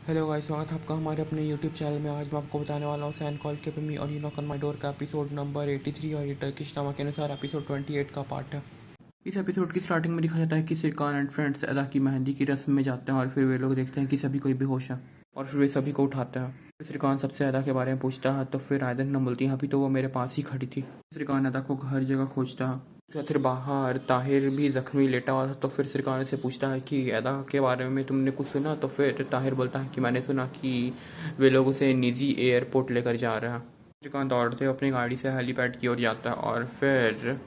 Hello guys, स्वागत है आपका हमारे अपने यूट्यूब चैनल में। आज मैं आपको बताने वाला हूँ सैन कॉल के मी और you knock on my door का एपिसोड नंबर 83 और ये टर्किश ड्रामा के अनुसार एपिसोड 28 का पार्ट है। इस एपिसोड की स्टार्टिंग में दिखाया जाता है कि सिरकान एंड फ्रेंड्स अदा की मेहंदी की रस्म में जाते हैं और फिर वे लोग देखते हैं कि सभी कोई बेहोश है और फिर वे सभी को उठाते हैं। फिर सिरकान सबसे अदा के बारे में पूछता है तो फिर आयदन न बोलती है अभी तो वो मेरे पास ही खड़ी थी। सिरकान अदा को हर जगह खोजता है। उसके बाद फिर बाहर ताहिर भी जख्मी लेटा हुआ था तो फिर सिरकान से पूछता है कि अदा के बारे में तुमने कुछ सुना। तो फिर ताहिर बोलता है कि मैंने सुना कि वे लोग उसे निजी एयरपोर्ट लेकर जा रहे हैं। सिरकान दौड़ते हुए अपनी गाड़ी से हेलीपैड की ओर जाता है और फिर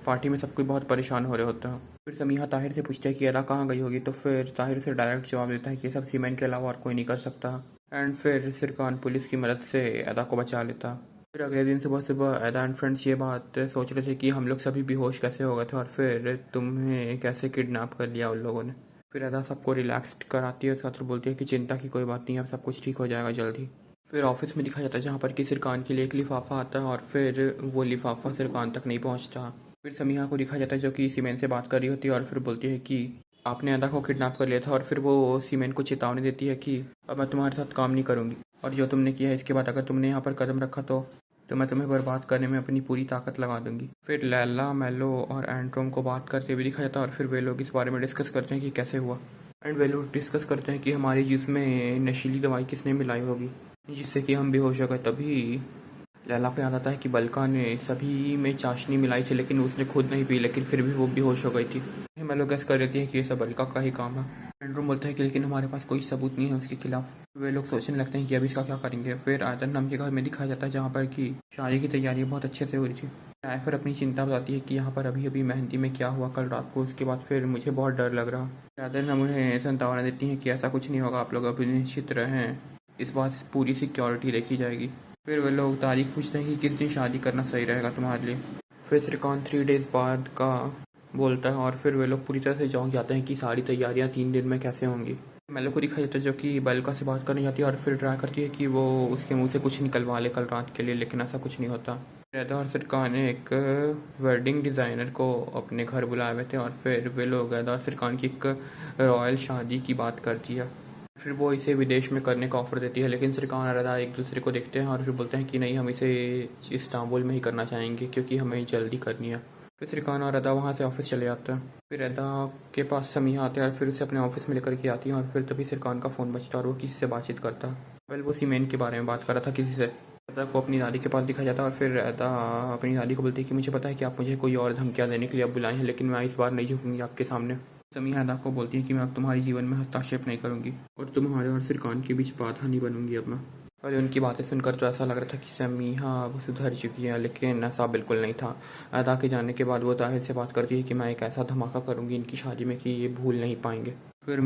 पार्टी में सब कोई बहुत परेशान हो रहे होते हैं। फिर समीहा ताहिर से पूछता है कि अदा कहाँ गई होगी। तो फिर ताहिर से डायरेक्ट जवाब देता है कि ये सब सीमेंट के अलावा और कोई नहीं कर सकता। एंड फिर सिरकान पुलिस की मदद से अदा को बचा लेता। फिर अगले दिन सुबह सुबह अदा एंड फ्रेंड्स ये बात सोच रहे थे कि हम लोग सभी बेहोश कैसे हो गए थे और फिर तुम्हें कैसे किडनैप कर लिया उन लोगों ने। फिर अदा सबको रिलैक्स कराती है। उसके बाद बोलती है कि चिंता की कोई बात नहीं है, अब सब कुछ ठीक हो जाएगा जल्दी। फिर ऑफिस में दिखाया जाता है जहाँ पर कि सिरकान के लिए एक लिफाफा आता है और फिर वो लिफाफा सिरकान तक नहीं पहुँचता। फिर समीहा को दिखाया जाता है जो कि सीमेन से बात कर रही होती है और फिर बोलती है कि आपने अदा को किडनैप कर लिया था और फिर वो सीमेन को चेतावनी देती है कि अब मैं तुम्हारे साथ काम नहीं करूँगी और जो तुमने किया है इसके बाद अगर तुमने यहाँ पर कदम रखा तो मैं तुम्हें बर्बाद करने में अपनी पूरी ताकत लगा दूंगी। फिर लैला मेलो और एंड्रोम को बात करते हुए दिखाया जाता है और फिर वे लोग इस बारे में डिस्कस करते हैं कि कैसे हुआ। एंड वे लोग डिस्कस करते हैं कि हमारे जूस में नशीली दवाई किसने मिलाई होगी जिससे कि हम बेहोश हो गए। तभी लैला को याद आता है कि बलका ने सभी में चाशनी मिलाई थी लेकिन उसने खुद नहीं पी, लेकिन फिर भी वो बेहोश हो गई थी। मैं लोग गैस कर देती है कि ये सब बलका का ही काम है। एंड्रू बोलता है कि लेकिन हमारे पास कोई सबूत नहीं है उसके खिलाफ। वे लोग सोचने लगते हैं कि अब इसका क्या करेंगे। फिर आयतन नाम के घर में दिखाया जाता है जहाँ पर कि शादी की तैयारी बहुत अच्छे से हो रही थी। फिर अपनी चिंता बताती है कि यहाँ पर अभी अभी मेहंदी में क्या हुआ कल रात को, उसके बाद फिर मुझे बहुत डर लग रहा। आयतन हम उन्हें संतावना देती हैं कि ऐसा कुछ नहीं होगा, आप लोग अभी निश्चित रहें, इस बात पूरी सिक्योरिटी देखी जाएगी। फिर वे लोग तारीख पूछते हैं कि किस दिन शादी करना सही रहेगा तुम्हारे लिए। फिर श्रीकांत 3 डेज बाद का बोलता है और फिर वे लोग पूरी तरह से चौंक जाते हैं कि सारी तैयारियां 3 दिन में कैसे होंगी। मेलो को दिखाई देता है जो कि बलका से बात करने जाती है और फिर ट्राई करती है कि वो उसके मुंह से कुछ निकलवा ले कल रात के लिए, लेकिन ऐसा कुछ नहीं होता। रैदा और सिरकान ने एक वेडिंग डिज़ाइनर को अपने घर बुलाए हुए थे और फिर वे लोग रैदा और सिरकान की एक रॉयल शादी की बात करती है। फिर वो इसे विदेश में करने का ऑफर देती है लेकिन सिरकान और रदा एक दूसरे को देखते हैं और फिर बोलते हैं कि नहीं, हम इसे इस्तांबुल में ही करना चाहेंगे क्योंकि हमें जल्दी करनी है। फिर सिरकान और रदा वहाँ से ऑफिस चले जाते हैं। फिर रदा के पास समीहा आते हैं और फिर उसे अपने ऑफिस में लेकर के आती है और फिर तभी सिरकान का फ़ोन बजता है और वो किसी से बातचीत करता है। वेल वो सीमेंट के बारे में बात कर रहा था किसी से। रदा को अपनी दादी के पास दिखाया जाता है और फिर रदा अपनी दादी को बोलती है कि मुझे पता है कि आप मुझे कोई और धमकियाँ देने के लिए अब बुलाए हैं, लेकिन मैं इस बार नहीं झुकूंगी आपके सामने। समीहा अदा को बोलती है कि मैं अब तुम्हारे जीवन में हस्तक्षेप नहीं करूंगी और तुम्हारे और सिरकान के बीच बाधा नहीं बनूंगी अब मैं। पहले उनकी बातें सुनकर तो ऐसा लग रहा था कि समीहा अब सुधर चुकी है, लेकिन ऐसा बिल्कुल नहीं था। अदा के जाने के बाद वो ताहिर से बात करती है कि मैं एक ऐसा धमाका करूंगी इनकी शादी में कि ये भूल नहीं पाएंगे। फिर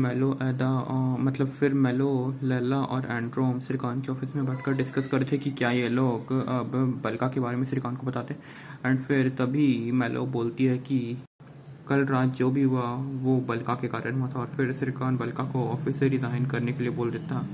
फिर मेलो, लैला और एंड्रोम सिरकान के ऑफिस में बैठकर डिस्कस कर रहे थे कि क्या ये लोग अब बलका के बारे में सिरकान को बताते। एंड फिर तभी मेलो बोलती है कि कल रात जो भी हुआ वो बलका के कारण हुआ था और फिर सिरकान बलका को ऑफिस से रिज़ाइन करने के लिए बोल देता,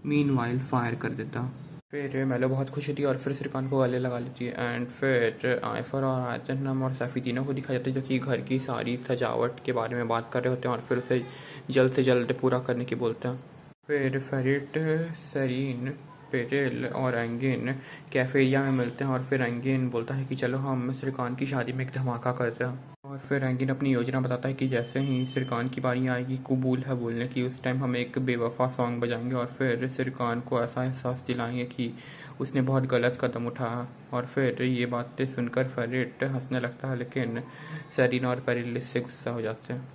मीनवाइल फायर कर देता। फिर मेलो बहुत खुश होती है और फिर सिरकान को गले लगा लेती है। एंड फिर आयफर और आयतनम और सैफी तीनों को दिखाया जाता है जो कि घर की सारी सजावट के बारे में बात कर रहे होते हैं और फिर उसे जल्द से जल्द पूरा करने की बोलते हैं। फिर फेरिट, सरीन, पेरेल और एंगिन कैफेरिया में मिलते हैं और फिर एंगिन बोलता है कि चलो हम सिरकान की शादी में एक धमाका करते हैं। और फिर एंगिन अपनी योजना बताता है कि जैसे ही सिरकान की बारी आएगी कबूल है बोलने की, उस टाइम हम एक बेवफा सॉन्ग बजाएंगे और फिर सिरकान को ऐसा एहसास दिलाएंगे कि उसने बहुत गलत कदम उठाया। और फिर ये बातें सुनकर फेरिट हंसने लगता है लेकिन सरीन और पेरेल इससे गुस्सा हो जाते हैं।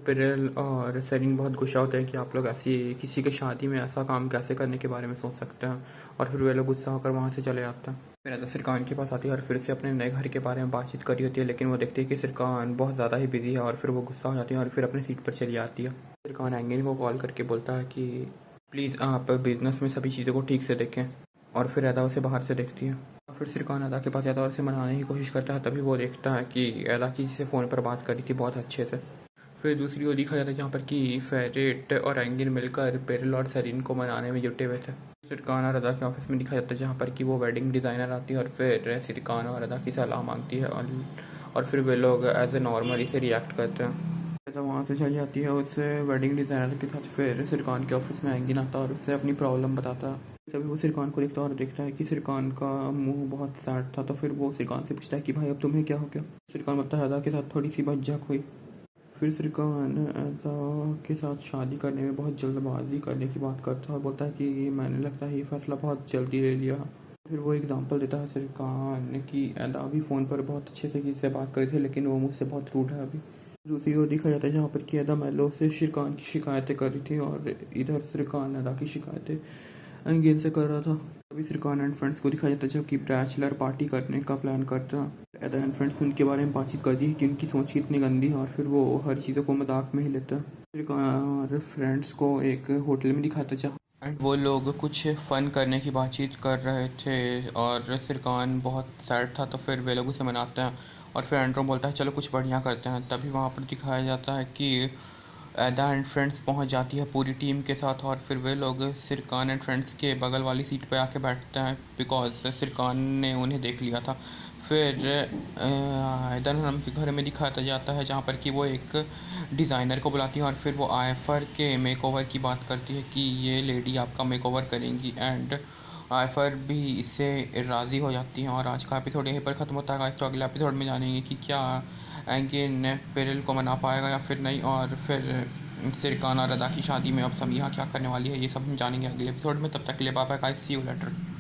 पेरेल और सरीन बहुत गुस्सा होते हैं कि आप लोग ऐसी किसी के शादी में ऐसा काम कैसे करने के बारे में सोच सकते हैं और फिर वे लोग गुस्सा होकर वहाँ से चले जाते हैं। फिर अदा सिरकान के पास आती है और फिर से अपने नए घर के बारे में बातचीत करी होती है लेकिन वो देखती है कि सिरकान बहुत ज़्यादा ही बिजी है और फिर वो गुस्सा हो जाती है और फिर अपनी सीट पर चली जाती है। सिरकान एंगिन को कॉल करके बोलता है कि प्लीज़ आप बिजनेस में सभी चीज़ों को ठीक से देखें और फिर अदा उसे बाहर से देखती है। और फिर सिरकान अदा के पास जाता है और उसे मनाने की कोशिश करता है। तभी वो देखता है कि अदा किसी से फ़ोन पर बात करी थी बहुत अच्छे से। फिर दूसरी ओर दिखा जाता है जहाँ पर कि फेरेट और एंगिन मिलकर पेरेल और सरीन को मनाने में जुटे हुए थे। सिरकान और अदा के ऑफिस में दिखा जाता है जहाँ पर कि वो वेडिंग डिज़ाइनर आती है और फिर सिरकान और अदा की सलाह मांगती है और फिर वे लोग एज ए नॉर्मल इसे रिएक्ट करते हैं। तो वहाँ से चली जाती है उस वेडिंग डिज़ाइनर के साथ, फिर सिरकान के ऑफिस में आएंगी नाता और उससे अपनी प्रॉब्लम बताता। तभी वो सिरकान को देखता है और देखता है कि सिरकान का मुंह बहुत सैड था, तो फिर वो सिरकान से पूछता है कि भाई अब तुम्हें क्या हो गया। सिरकान बताता है अदा के साथ थोड़ी सी बच्चा हुई। फिर सिरकान अदा के साथ शादी करने में बहुत जल्दबाजी करने की बात करता है और बोलता है कि मैंने लगता है ये फैसला बहुत जल्दी ले लिया। फिर वो एग्जांपल देता है सिरकान की अदा भी फ़ोन पर बहुत अच्छे से किसी से बात कर रही थी, लेकिन वो मुझसे बहुत रूड है अभी। दूसरी ओर दिखाया जाता है जहाँ पर कि अदा मेलो से शिरकान की शिकायतें कर रही थी और इधर सिरकान अदा की शिकायतें अंगेन से कर रहा था। अभी सिरकान एंड फ्रेंड्स को दिखाया जाता है जबकि बैचलर पार्टी करने का प्लान करता। अदा एंड फ्रेंड्स उनके बारे में बातचीत करती है कि उनकी सोच कितनी गंदी है और फिर वो हर चीज़ों को मजाक में ही लेता है। सिरकान और फ्रेंड्स को एक होटल में दिखाता जहाँ एंड वो लोग कुछ फ़न करने की बातचीत कर रहे थे और सिरकान बहुत सैड था, तो फिर वे लोग उसे मनाते हैं और फिर एंड्रो बोलता है चलो कुछ बढ़िया करते हैं। तभी वहाँ पर दिखाया जाता है कि एदा एंड फ्रेंड्स पहुँच जाती है पूरी टीम के साथ और फिर वे लोग सिरकान एंड फ्रेंड्स के बगल वाली सीट पे आके बैठते हैं बिकॉज सिरकान ने उन्हें देख लिया था। फिर एदा नाम के घर में दिखाया जाता है जहाँ पर कि वो एक डिज़ाइनर को बुलाती है और फिर वो आयफर के मेकओवर की बात करती है कि ये लेडी आपका मेकओवर करेंगी एंड आयफर भी इससे राज़ी हो जाती हैं। और आज का एपिसोड यहीं पर ख़त्म होता है गाइस, तो अगले एपिसोड में जानेंगे कि क्या एंगिन पेरिल को मना पाएगा या फिर नहीं, और फिर सिरकान और अदा की शादी में अब समीहा क्या करने वाली है, ये सब हम जानेंगे अगले एपिसोड में। तब तक के लिए bye bye guys, see you letter.